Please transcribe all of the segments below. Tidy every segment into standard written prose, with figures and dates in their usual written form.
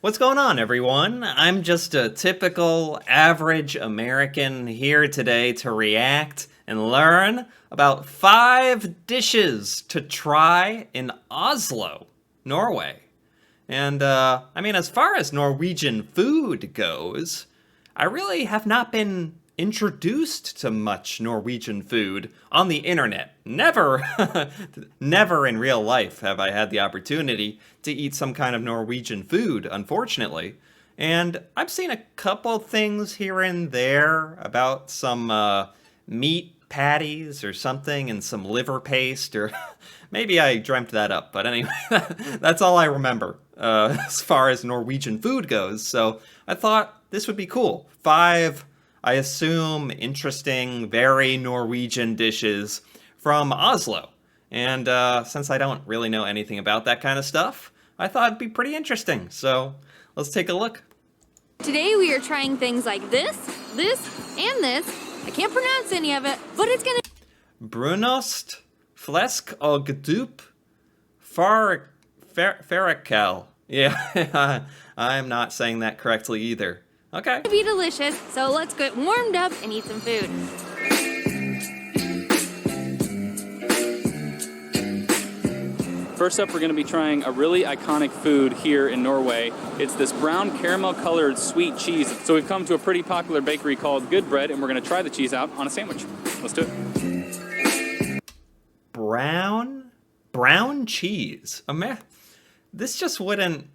What's going on, everyone? I'm just a typical average American here today to react and learn about 5 dishes to try in Oslo, Norway. And, as far as Norwegian food goes, I really have not been introduced to much Norwegian food on the internet. Never, never in real life have I had the opportunity to eat some kind of Norwegian food, unfortunately. And I've seen a couple things here and there about some meat patties or something and some liver paste, or maybe I dreamt that up. But anyway, that's all I remember as far as Norwegian food goes. So I thought this would be cool. 5, I assume, interesting, very Norwegian dishes from Oslo. And since I don't really know anything about that kind of stuff, I thought it'd be pretty interesting. So let's take a look. Today we are trying things like this, and this. I can't pronounce any of it, but it's gonna... Brunost, flesk og dup, farakal. Yeah, I'm not saying that correctly either. Okay. be delicious, so let's get warmed up and eat some food. First up, we're going to be trying a really iconic food here in Norway. It's this brown caramel-colored sweet cheese. So we've come to a pretty popular bakery called Good Bread, and we're going to try the cheese out on a sandwich. Let's do it. Brown cheese. This just wouldn't...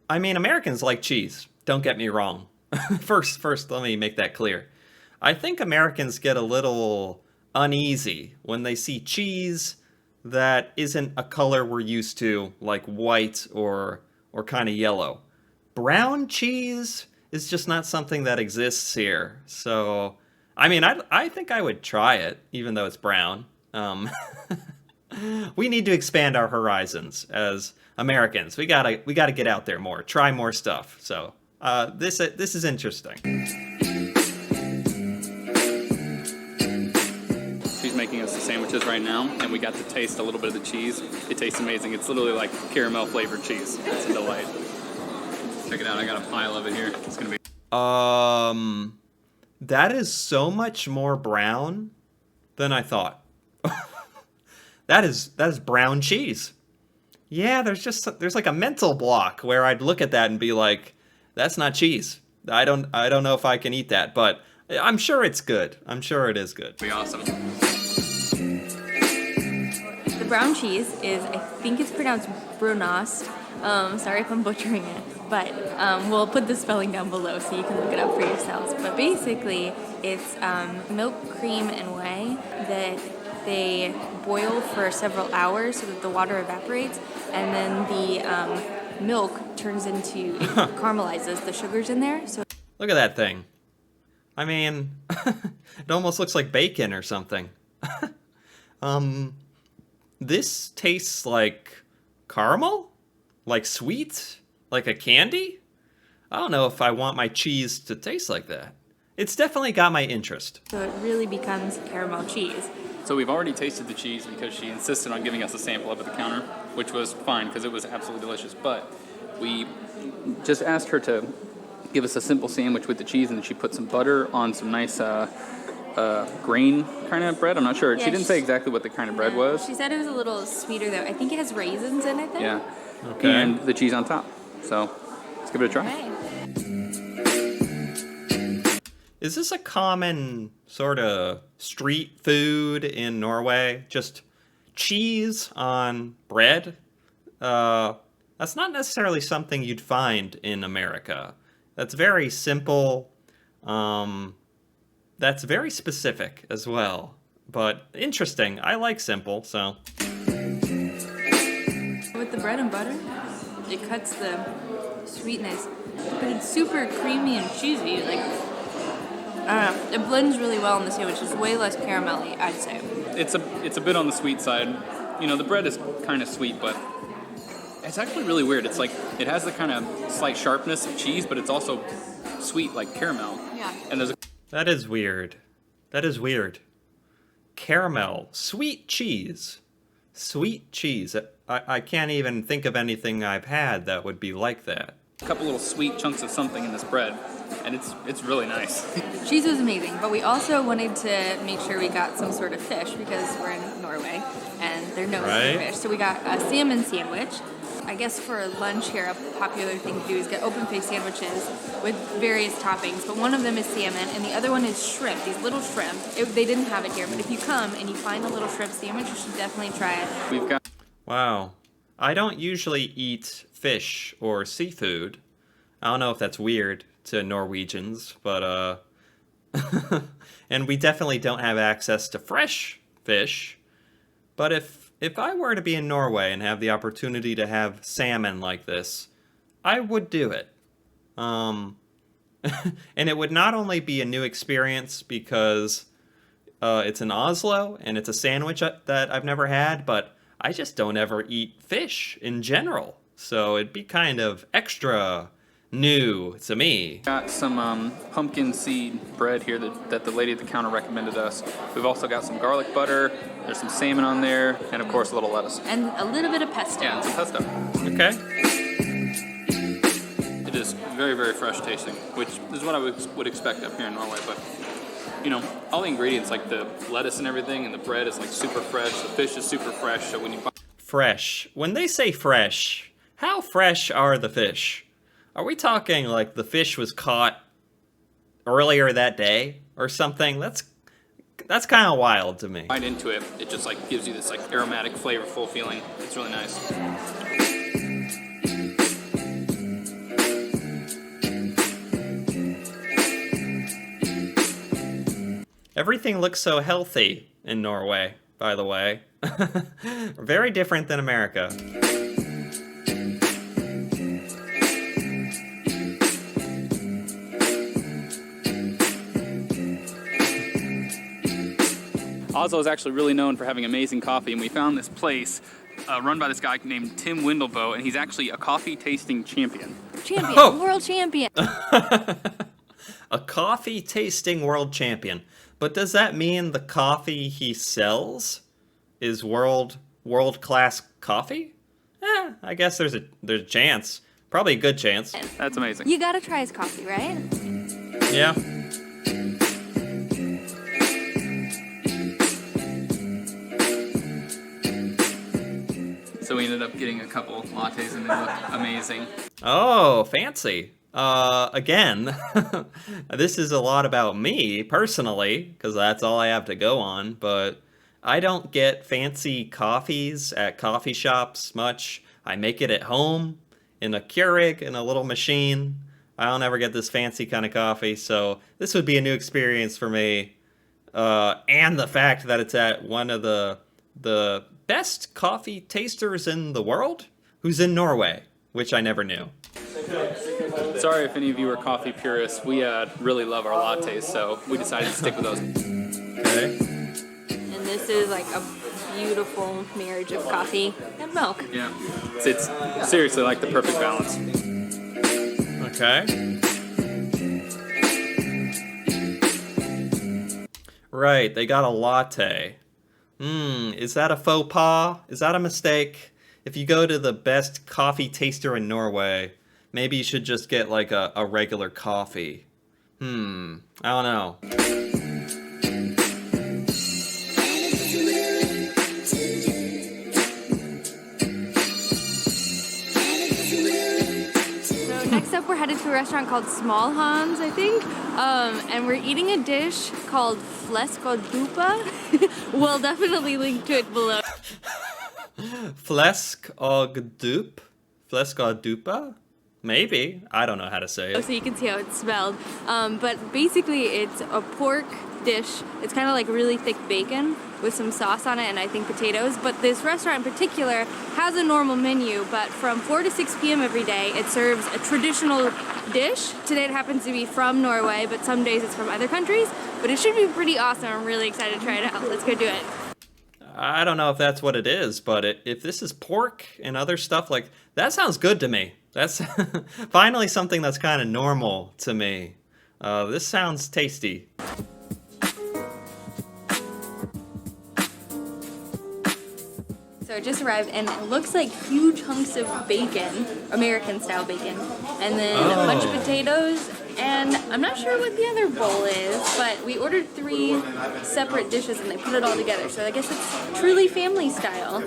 Americans like cheese. Don't get me wrong. First, let me make that clear. I think Americans get a little uneasy when they see cheese that isn't a color we're used to, like white or kind of yellow. Brown cheese is just not something that exists here. So, I think I would try it, even though it's brown. We need to expand our horizons as Americans. We gotta get out there more, try more stuff. So, this is interesting. She's making us the sandwiches right now, and we got to taste a little bit of the cheese. It tastes amazing. It's literally like caramel flavored cheese. It's a delight. Check it out. I got a pile of it here. It's gonna be... That is so much more brown than I thought. That is brown cheese. Yeah, there's like a mental block where I'd look at that and be like, that's not cheese. I don't know if I can eat that, but I'm sure it's good. I'm sure it is good. Be awesome. The brown cheese is, I think it's pronounced brunost. Sorry if I'm butchering it, but we'll put the spelling down below so you can look it up for yourselves. But basically, it's milk, cream, and whey that they boil for several hours so that the water evaporates, and then the milk turns into, it caramelizes the sugars in there. So look at that thing. It almost looks like bacon or something. This tastes like caramel? Like sweet? Like a candy? I don't know if I want my cheese to taste like that. It's definitely got my interest. So it really becomes caramel cheese. So we've already tasted the cheese because she insisted on giving us a sample up at the counter, which was fine because it was absolutely delicious. But we just asked her to give us a simple sandwich with the cheese, and then she put some butter on some nice grain kind of bread. I'm not sure. Yeah, she didn't say exactly what the kind of bread was. She said it was a little sweeter though. I think it has raisins in it though. Yeah. Okay. And the cheese on top. So let's give it a try. Okay. Is this a common sort of street food in Norway? Just cheese on bread? That's not necessarily something you'd find in America. That's very simple. That's very specific as well. But interesting. I like simple, so. With the bread and butter, it cuts the sweetness, but it's super creamy and cheesy. Like, I don't know, it blends really well in the sandwich. It's way less caramelly, I'd say. It's a bit on the sweet side. You know, the bread is kind of sweet, but it's actually really weird. It's like, it has the kind of slight sharpness of cheese, but it's also sweet like caramel. Yeah. And there's a... That is weird. Caramel. Sweet cheese. Sweet cheese. I can't even think of anything I've had that would be like that. a couple little sweet chunks of something in this bread, and it's really nice. Cheese was amazing, but we also wanted to make sure we got some sort of fish because we're in Norway and they're known for fish. So we got a salmon sandwich. I guess for lunch here, a popular thing to do is get open-faced sandwiches with various toppings, but one of them is salmon and the other one is shrimp, these little shrimp. They didn't have it here, but if you come and you find a little shrimp sandwich, you should definitely try it. We've got Wow. I don't usually eat fish or seafood. I don't know if that's weird to Norwegians, but and we definitely don't have access to fresh fish. But if I were to be in Norway and have the opportunity to have salmon like this, I would do it. And it would not only be a new experience because it's in Oslo and it's a sandwich that I've never had, but I just don't ever eat fish in general. So it'd be kind of extra new to me. got some pumpkin seed bread here that the lady at the counter recommended us. We've also got some garlic butter, there's some salmon on there, and of course a little lettuce. And a little bit of pesto. Yeah, and some pesto. Okay. It is very, very fresh tasting, which is what I would expect up here in Norway, but you know, all the ingredients like the lettuce and everything and the bread is like super fresh, the fish is super fresh, so when you buy Fresh. When they say fresh, how fresh are the fish? Are we talking like the fish was caught earlier that day or something? That's kind of wild to me. bite into it, it just like gives you this like aromatic, flavorful feeling. It's really nice. Everything looks so healthy in Norway, by the way. Very different than America. Oslo is actually really known for having amazing coffee, and we found this place run by this guy named Tim Windelbo, and he's actually a coffee tasting champion. Champion, Oh. world champion. A coffee tasting world champion. But does that mean the coffee he sells is world class coffee? I guess there's a chance. Probably a good chance. That's amazing. You gotta try his coffee, right? Yeah. So we ended up getting a couple lattes, and they look amazing. Oh, fancy. Again, this is a lot about me personally, because that's all I have to go on, but I don't get fancy coffees at coffee shops much. I make it at home in a Keurig in a little machine. I don't ever get this fancy kind of coffee, so this would be a new experience for me. And the fact that it's at one of the best coffee tasters in the world, who's in Norway, which I never knew. Sorry if any of you are coffee purists. We really love our lattes, so we decided to stick with those. Okay. And this is like a beautiful marriage of coffee and milk. Yeah, it's seriously like the perfect balance. Okay. Right, they got a latte. Is that a faux pas? Is that a mistake? If you go to the best coffee taster in Norway, maybe you should just get like a regular coffee. I don't know. So next up, we're headed to a restaurant called Small Hans, I think, and we're eating a dish called fleskodupa. We'll definitely link to it below. Flesk og dup? Flesk og dupa? Maybe. I don't know how to say it. So you can see how it's spelled. But basically, it's a pork dish. It's kind of like really thick bacon with some sauce on it and I think potatoes. But this restaurant in particular has a normal menu, but from 4 to 6 p.m. every day, it serves a traditional dish. Today it happens to be from Norway, but some days it's from other countries. But it should be pretty awesome. I'm really excited to try it out. Let's go do it. I don't know if that's what it is, but if this is pork and other stuff, like, that sounds good to me. That's finally something that's kind of normal to me. This sounds tasty. So it just arrived, and it looks like huge hunks of bacon, American-style bacon, and then a bunch of potatoes, and I'm not sure what the other bowl is, but we ordered 3 separate dishes, and they put it all together, so I guess it's truly family style.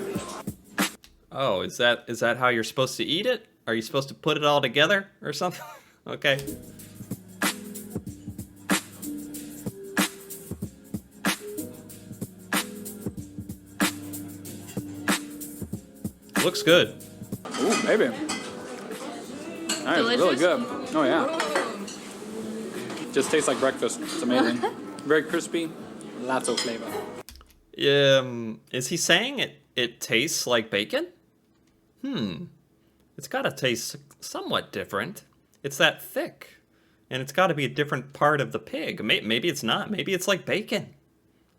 Oh, is that how you're supposed to eat it? Are you supposed to put it all together or something? Okay. Looks good. Ooh, maybe. That is really Delicious? good. Oh yeah. Just tastes like breakfast. It's amazing. Very crispy, lots of flavor. Is he saying it tastes like bacon? It's gotta taste somewhat different. It's that thick. And it's gotta be a different part of the pig. Maybe it's not. Maybe it's like bacon.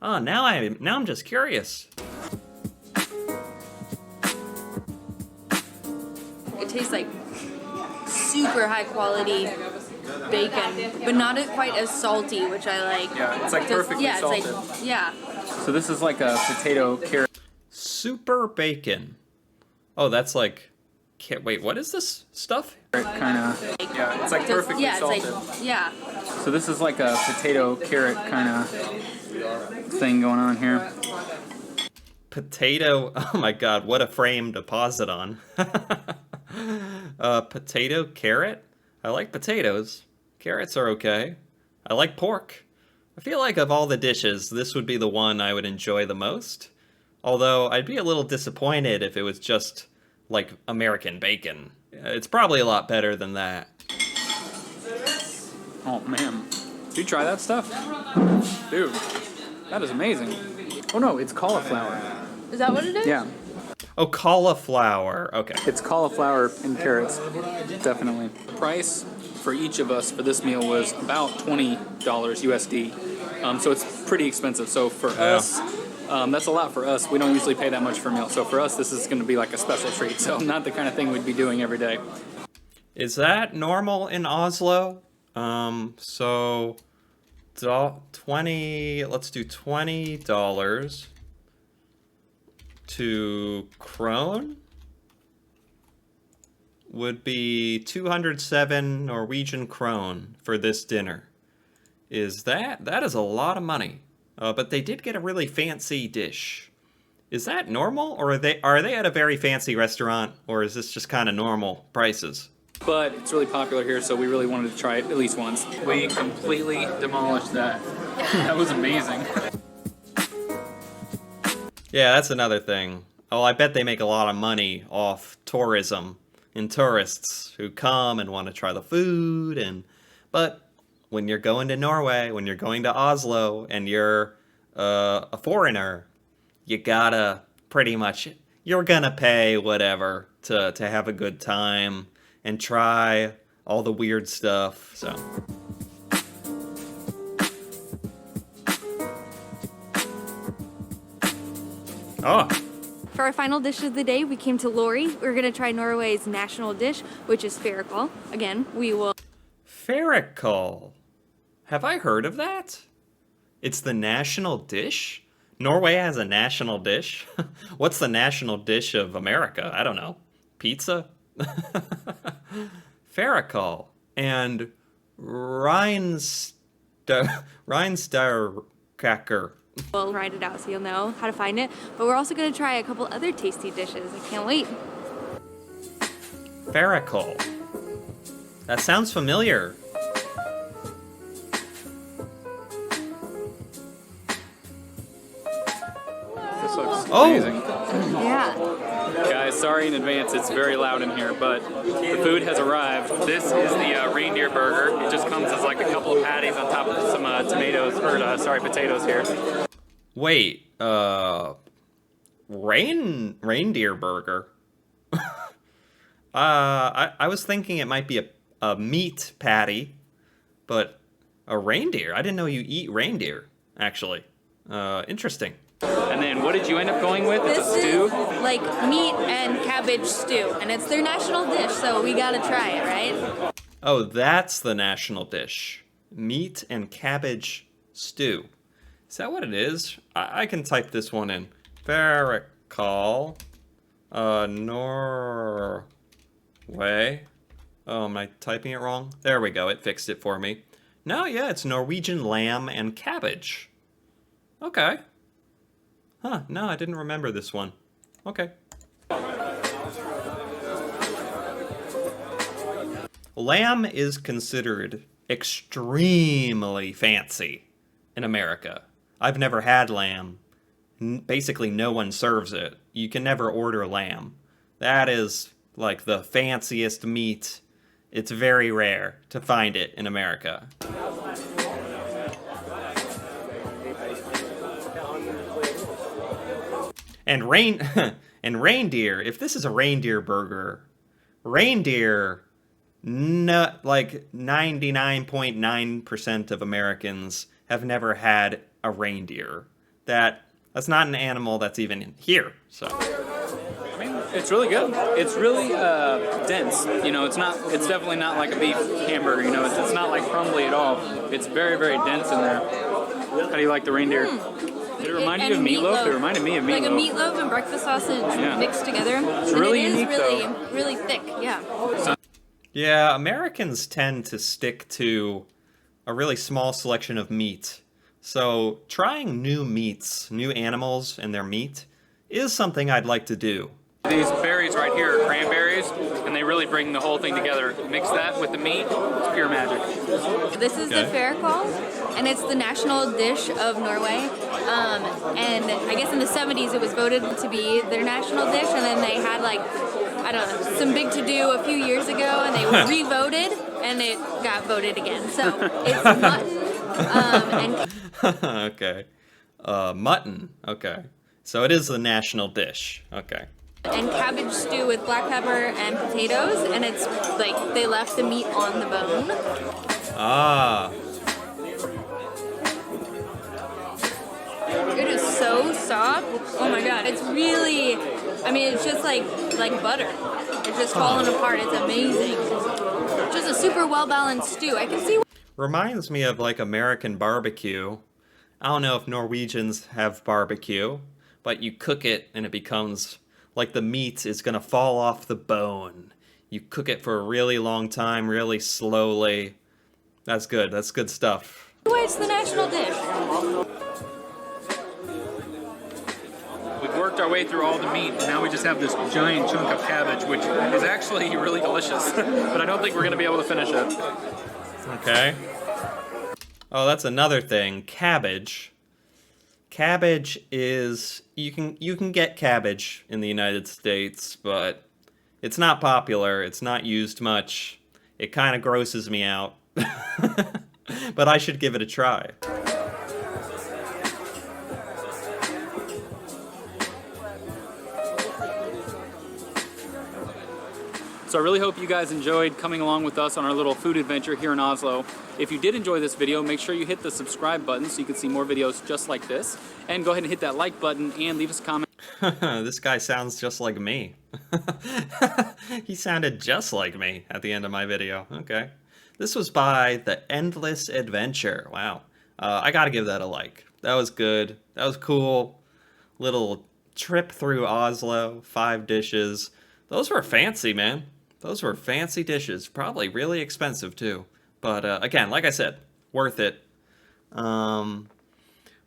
Oh, now I'm just curious. It tastes like super high quality bacon, but not quite as salty, which I like. Yeah, it's like perfectly yeah, salted. It's like, yeah. So this is like a potato carrot. Super bacon. Oh, that's like... Wait, what is this stuff? Kind of. Yeah, it's like perfectly yeah, salted. It's like, yeah. So this is like a potato carrot kind of thing going on here. Potato... Oh my god, what a frame to pause it on. Potato carrot? I like potatoes. Carrots are okay. I like pork. I feel like of all the dishes, this would be the one I would enjoy the most. Although, I'd be a little disappointed if it was just, like, American bacon. It's probably a lot better than that. Oh man. Did you try that stuff? Dude, that is amazing. Oh no, it's cauliflower. Is that what it is? Yeah, Oh, cauliflower. Okay. it's cauliflower and carrots. Definitely. The price for each of us for this meal was about $20 USD. So it's pretty expensive. So for us, that's a lot for us. We don't usually pay that much for a meal. So for us, this is going to be like a special treat. So not the kind of thing we'd be doing every day. Is that normal in Oslo? So... 20... Let's do $20 to krone would be 207 Norwegian krone for this dinner. That is a lot of money. But they did get a really fancy dish. Is that normal, or are they at a very fancy restaurant, or is this just kind of normal prices? But it's really popular here, so we really wanted to try it at least once. We completely demolished that. That was amazing. Yeah, that's another thing. Oh, I bet they make a lot of money off tourism and tourists who come and want to try the food. But when you're going to Norway, when you're going to Oslo, and you're a foreigner, you gotta you're gonna pay whatever to have a good time and try all the weird stuff. So. Oh. For our final dish of the day, we came to Lori. We're gonna try Norway's national dish, which is fårikål. Again, we will... Fårikål. Have I heard of that? It's the national dish? Norway has a national dish? What's the national dish of America? I don't know. Pizza? Fårikål. And Reinstærkaker. We'll write it out so you'll know how to find it. But we're also gonna try a couple other tasty dishes. I can't wait. Fårikål. That sounds familiar. This looks Oh. amazing. Yeah. Guys, sorry in advance, it's very loud in here, but the food has arrived. This is the reindeer burger. It just comes as like a couple of patties on top of some potatoes here. Wait, reindeer burger? I was thinking it might be a meat patty, but a reindeer? I didn't know you eat reindeer, actually. Interesting. And then what did you end up going with? It's This a stew? is like meat and cabbage stew, and it's their national dish, so we gotta try it, right? Oh, that's the national dish. Meat and cabbage stew. Is that what it is? I can type this one in. Fårikål Norway. Oh, am I typing it wrong? There we go, it fixed it for me. No, yeah, it's Norwegian lamb and cabbage. Okay. Huh, no, I didn't remember this one. Okay. Lamb is considered extremely fancy in America. I've never had lamb. Basically, no one serves it. You can never order lamb. That is like the fanciest meat. It's very rare to find it in America. And and reindeer, if this is a reindeer burger, reindeer, no, like 99.9% of Americans have never had a reindeer. That's not an animal that's even in here, so. I mean, it's really good. It's really dense. You know, it's definitely not like a beef hamburger. You know, it's not like crumbly at all. It's very, very dense in there. How do you like the reindeer? Did it remind you of meatloaf? It reminded me of meatloaf. Like a meatloaf and breakfast sausage mixed together. It's really unique, really, though. really thick, yeah. Yeah, Americans tend to stick to a really small selection of meat. So trying new meats, new animals and their meat, is something I'd like to do. These berries right here are cranberries, and they really bring the whole thing together. Mix that with the meat, it's pure magic. This is the fårikål, and it's the national dish of Norway. And I guess in the 70s it was voted to be their national dish, and then they had like, I don't know, some big to-do a few years ago, and they re-voted, and it got voted again. So it's mutton and... Okay. Mutton. Okay. So it is the national dish. Okay. And cabbage stew with black pepper and potatoes, and it's like they left the meat on the bone. Ah. It is so soft. Oh my god, it's really, I mean, it's just like butter. It's just falling apart. It's amazing. Just a super well-balanced stew. I can see. Reminds me of like American barbecue. I don't know if Norwegians have barbecue, but you cook it and it becomes like the meat is gonna fall off the bone. You cook it for a really long time, really slowly. That's good. That's good stuff. Why it's the national dish. We've worked our way through all the meat, and now we just have this giant chunk of cabbage, which is actually really delicious. But I don't think we're going to be able to finish it. Okay. Oh, that's another thing. Cabbage. Cabbage is you can get cabbage in the United States, but it's not popular. It's not used much. It kind of grosses me out. But I should give it a try. So I really hope you guys enjoyed coming along with us on our little food adventure here in Oslo. If you did enjoy this video, make sure you hit the subscribe button so you can see more videos just like this. And go ahead and hit that like button and leave us a comment. This guy sounds just like me. He sounded just like me at the end of my video. Okay. This was by The Endless Adventure. Wow. I gotta give that a like. That was good. That was cool. Little trip through Oslo. 5 dishes. Those were fancy, man. Those were fancy dishes. Probably really expensive, too. But, again, like I said, worth it. What are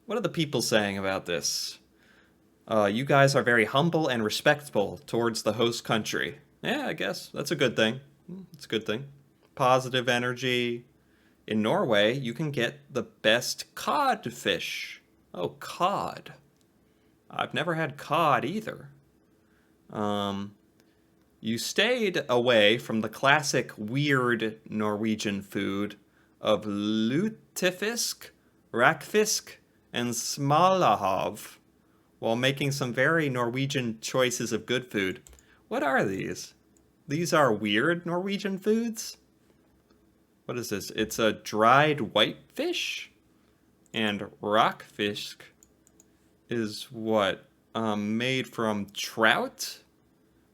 the people saying about this? You guys are very humble and respectful towards the host country. Yeah, I guess. That's a good thing. It's a good thing. Positive energy. In Norway, you can get the best codfish. Oh, cod. I've never had cod either. You stayed away from the classic weird Norwegian food of lutefisk, rakfisk, and smalahov, while making some very Norwegian choices of good food. What are these? These are weird Norwegian foods? What is this? It's a dried whitefish? And rockfisk is what? Made from trout?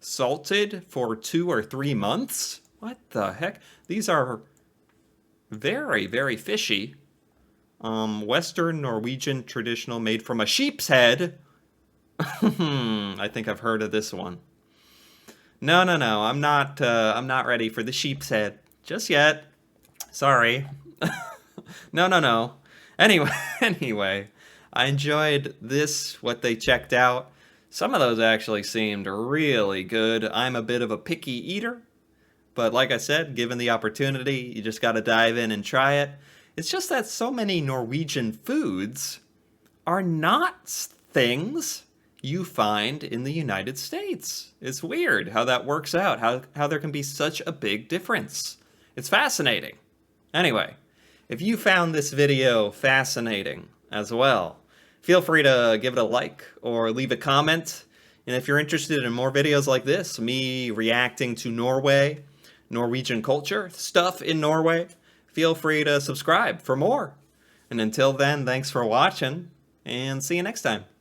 Salted for 2 or 3 months? What the heck? These are very, very fishy. Western Norwegian traditional made from a sheep's head. I think I've heard of this one. No, no, no. I'm not ready for the sheep's head just yet. Sorry. No, no, no. Anyway, anyway, I enjoyed this, what they checked out. Some of those actually seemed really good. I'm a bit of a picky eater, but like I said, given the opportunity, you just got to dive in and try it. It's just that so many Norwegian foods are not things you find in the United States. It's weird how that works out, how there can be such a big difference. It's fascinating. Anyway, if you found this video fascinating as well, feel free to give it a like or leave a comment. And if you're interested in more videos like this, me reacting to Norway, Norwegian culture, stuff in Norway, feel free to subscribe for more. And until then, thanks for watching, and see you next time.